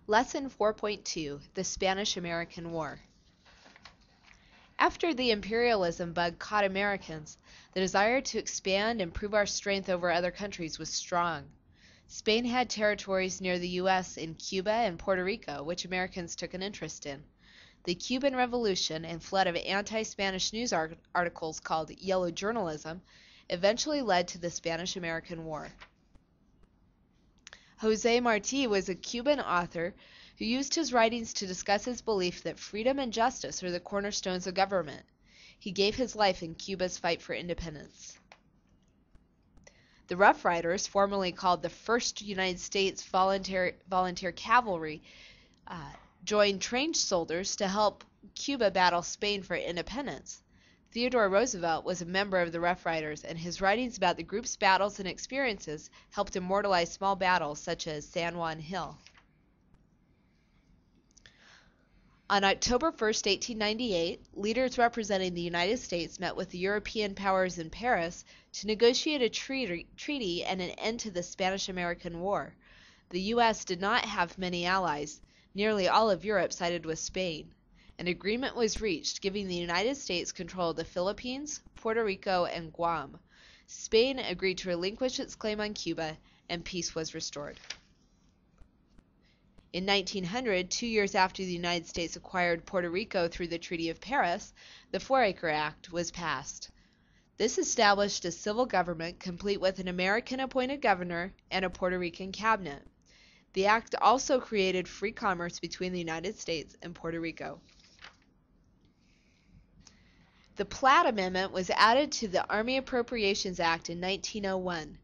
Lesson 4.2, The Spanish-American War. After the imperialism bug caught Americans, the desire to expand and prove our strength over other countries was strong. Spain had territories near the U.S. in Cuba and Puerto Rico, which Americans took an interest in. The Cuban Revolution and flood of anti-Spanish news articles called yellow journalism eventually led to the Spanish-American War. José Martí was a Cuban author who used his writings to discuss his belief that freedom and justice are the cornerstones of government. He gave his life in Cuba's fight for independence. The Rough Riders, formerly called the 1st United States Volunteer Cavalry, joined trained soldiers to help Cuba battle Spain for independence. Theodore Roosevelt was a member of the Rough Riders, and his writings about the group's battles and experiences helped immortalize small battles such as San Juan Hill. On October 1, 1898, leaders representing the United States met with the European powers in Paris to negotiate a treaty and an end to the Spanish-American War. The U.S. did not have many allies. Nearly all of Europe sided with Spain. An agreement was reached, giving the United States control of the Philippines, Puerto Rico, and Guam. Spain agreed to relinquish its claim on Cuba, and peace was restored. In 1900, 2 years after the United States acquired Puerto Rico through the Treaty of Paris, the Four-Acre Act was passed. This established a civil government complete with an American-appointed governor and a Puerto Rican cabinet. The act also created free commerce between the United States and Puerto Rico. The Platt Amendment was added to the Army Appropriations Act in 1901.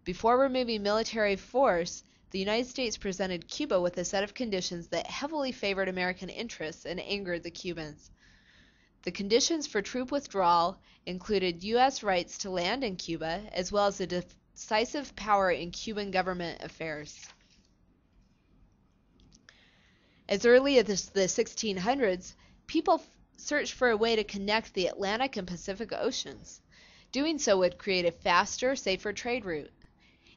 Before removing military force, the United States presented Cuba with a set of conditions that heavily favored American interests and angered the Cubans. The conditions for troop withdrawal included U.S. rights to land in Cuba, as well as a decisive power in Cuban government affairs. As early as the 1600s, people searched for a way to connect the Atlantic and Pacific Oceans. Doing so would create a faster, safer trade route.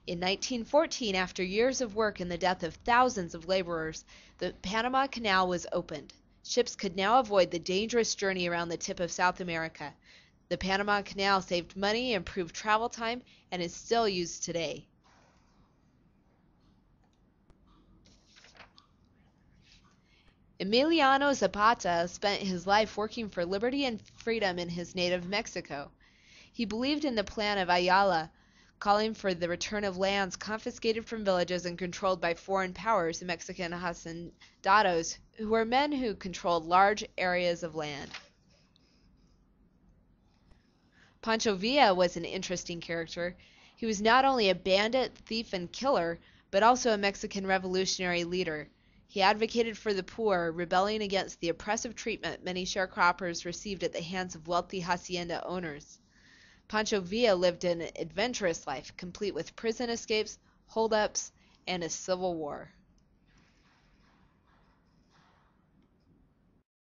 In 1914, after years of work and the death of thousands of laborers, the Panama Canal was opened. Ships could now avoid the dangerous journey around the tip of South America. The Panama Canal saved money, improved travel time, and is still used today. Emiliano Zapata spent his life working for liberty and freedom in his native Mexico. He believed in the plan of Ayala, calling for the return of lands confiscated from villages and controlled by foreign powers, Mexican hacendados, who were men who controlled large areas of land. Pancho Villa was an interesting character. He was not only a bandit, thief, and killer, but also a Mexican revolutionary leader. He advocated for the poor, rebelling against the oppressive treatment many sharecroppers received at the hands of wealthy hacienda owners. Pancho Villa lived an adventurous life, complete with prison escapes, holdups, and a civil war.